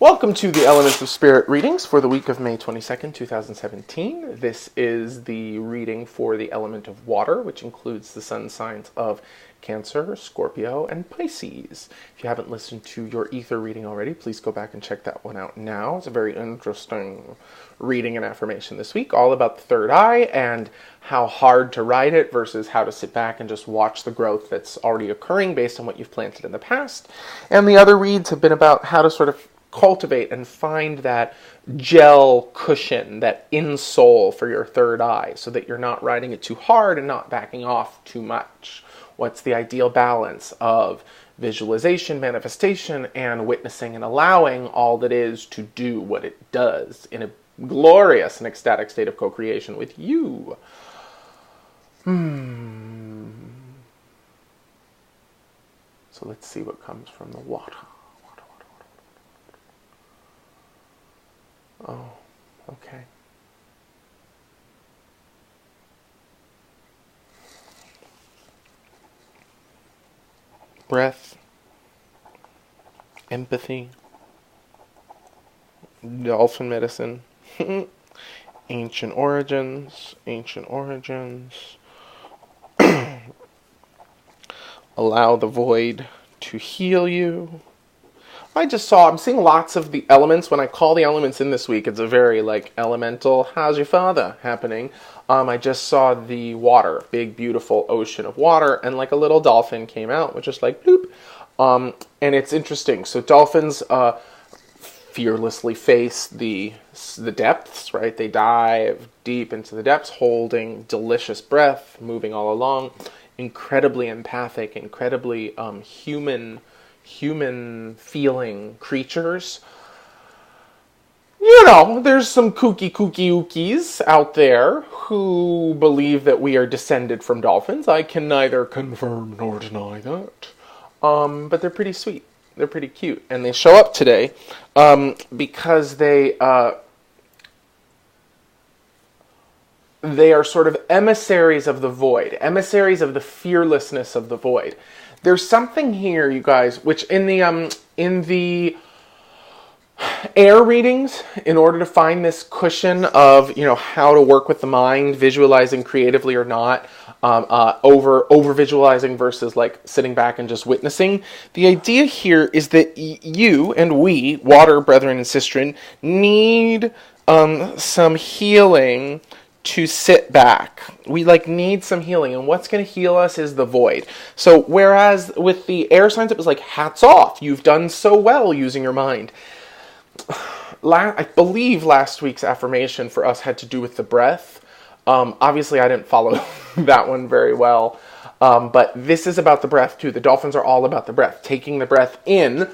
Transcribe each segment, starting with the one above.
Welcome to the Elements of Spirit readings for the week of May 22nd, 2017. This is the reading for the element of water, which includes the sun signs of Cancer, Scorpio, and Pisces. If you haven't listened to your ether reading already, please go back and check that one out now. It's a very interesting reading and affirmation this week, all about the third eye and how hard to ride it versus how to sit back and just watch the growth that's already occurring based on what you've planted in the past. And the other reads have been about how to sort of cultivate and find that gel cushion, that insole for your third eye, so that you're not riding it too hard and not backing off too much. What's the ideal balance of visualization, manifestation, and witnessing and allowing all that is to do what it does in a glorious and ecstatic state of co-creation with you? So let's see what comes from the water. Oh, okay. Breath, empathy, dolphin medicine, ancient origins, allow the void to heal you. I'm seeing lots of the elements. When I call the elements in this week, it's a very elemental, how's your father happening. I just saw the water, big beautiful ocean of water, and a little dolphin came out, which is bloop. And it's interesting. So dolphins fearlessly face the depths, right? They dive deep into the depths, holding delicious breath, moving all along, incredibly empathic, incredibly human feeling creatures. There's some kooky ookies out there who believe that we are descended from dolphins. I can neither confirm nor deny that. But they're pretty sweet. They're pretty cute. And they show up today because they are sort of emissaries of the void, emissaries of the fearlessness of the void. There's something here, you guys, which in the air readings, in order to find this cushion of, how to work with the mind, visualizing creatively or not, over visualizing versus sitting back and just witnessing. The idea here is that you and we, water brethren and sistren, need some healing to sit back. We need some healing, and what's going to heal us is the void. So whereas with the air signs it was hats off, you've done so well using your mind. I believe last week's affirmation for us had to do with the breath. Obviously I didn't follow that one very well, but this is about the breath too. The dolphins are all about the breath, taking the breath in.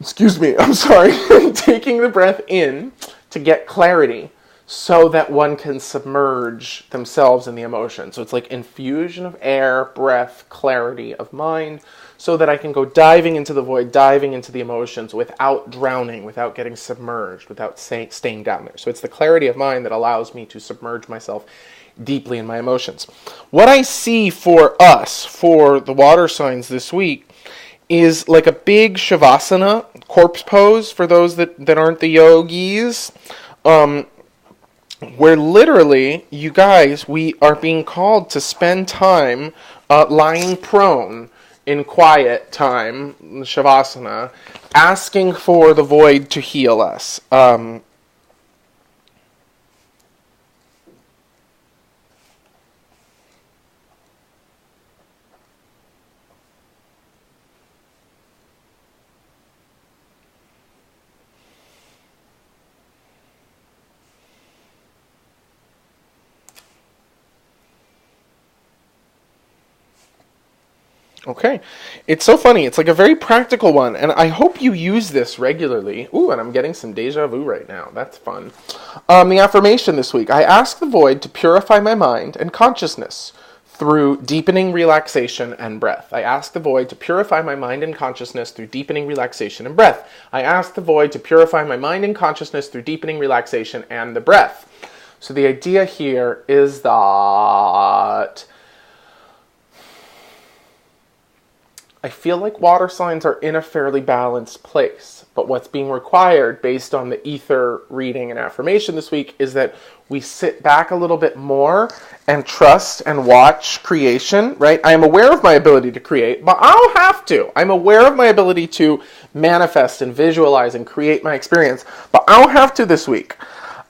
Excuse me, I'm sorry. Taking the breath in to get clarity, so that one can submerge themselves in the emotion. So it's infusion of air, breath, clarity of mind, so that I can go diving into the void, diving into the emotions without drowning, without getting submerged, without staying down there. So it's the clarity of mind that allows me to submerge myself deeply in my emotions. What I see for us, for the water signs this week, is a big Shavasana, corpse pose, for those that aren't the yogis, where literally, you guys, we are being called to spend time lying prone in quiet time, Shavasana, asking for the void to heal us. Okay, it's so funny. It's a very practical one, and I hope you use this regularly. Ooh, and I'm getting some deja vu right now. That's fun. The affirmation this week. I ask the void to purify my mind and consciousness through deepening, relaxation, and breath. I ask the void to purify my mind and consciousness through deepening, relaxation, and breath. I ask the void to purify my mind and consciousness through deepening, relaxation, and the breath. So the idea here is that I feel like water signs are in a fairly balanced place. But what's being required based on the ether reading and affirmation this week is that we sit back a little bit more and trust and watch creation, right? I am aware of my ability to create, but I don't have to. I'm aware of my ability to manifest and visualize and create my experience, but I don't have to this week.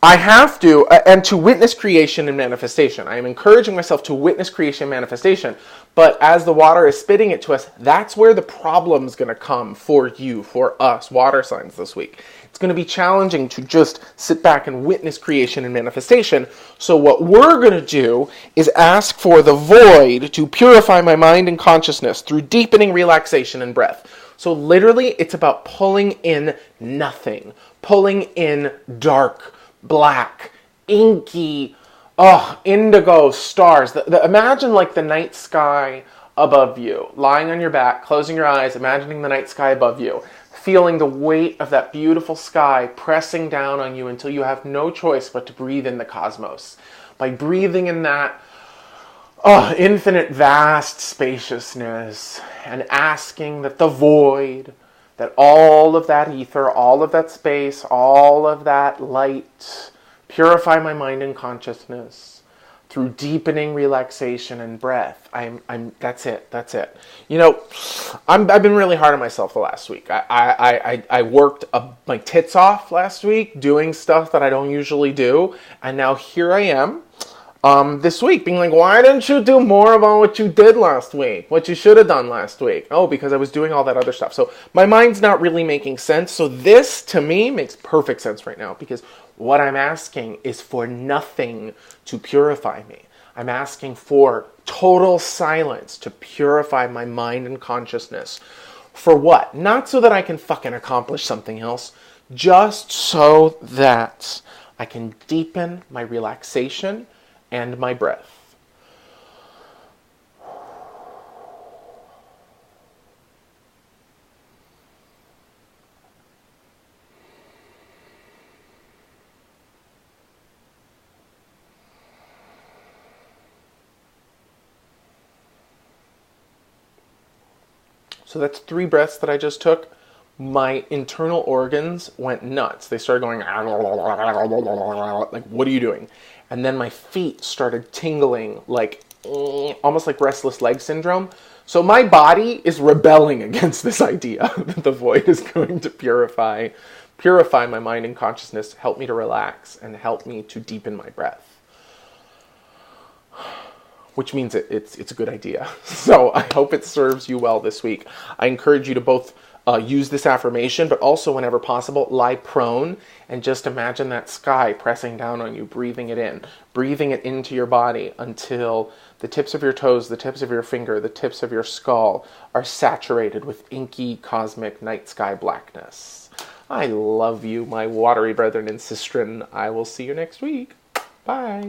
I have to, and to witness creation and manifestation. I am encouraging myself to witness creation and manifestation, but as the water is spitting it to us, that's where the problem's going to come for you, for us, water signs this week. It's going to be challenging to just sit back and witness creation and manifestation. So what we're going to do is ask for the void to purify my mind and consciousness through deepening relaxation and breath. So literally, it's about pulling in nothing, pulling in dark, black, inky, indigo stars. Imagine like the night sky above you, lying on your back, closing your eyes, imagining the night sky above you, feeling the weight of that beautiful sky pressing down on you until you have no choice but to breathe in the cosmos. By breathing in that infinite vast spaciousness and asking that the void, that all of that ether, all of that space, all of that light, purify my mind and consciousness through deepening relaxation and breath. That's it. You know, I've been really hard on myself the last week. I worked my tits off last week doing stuff that I don't usually do, and now here I am. This week, being like, why didn't you do more about what you did last week? What you should have done last week? Oh, because I was doing all that other stuff. So my mind's not really making sense. So this, to me, makes perfect sense right now, because what I'm asking is for nothing to purify me. I'm asking for total silence to purify my mind and consciousness. For what? Not so that I can fucking accomplish something else, just so that I can deepen my relaxation and my breath. So that's 3 breaths that I just took. My internal organs went nuts. They started going, like, what are you doing? And then my feet started tingling, like, almost like restless leg syndrome. So my body is rebelling against this idea that the void is going to purify my mind and consciousness, help me to relax, and help me to deepen my breath. Which means it's a good idea. So I hope it serves you well this week. I encourage you to both use this affirmation, but also whenever possible, lie prone and just imagine that sky pressing down on you, breathing it in, breathing it into your body until the tips of your toes, the tips of your finger, the tips of your skull are saturated with inky cosmic night sky blackness. I love you, my watery brethren and sistren. I will see you next week. Bye.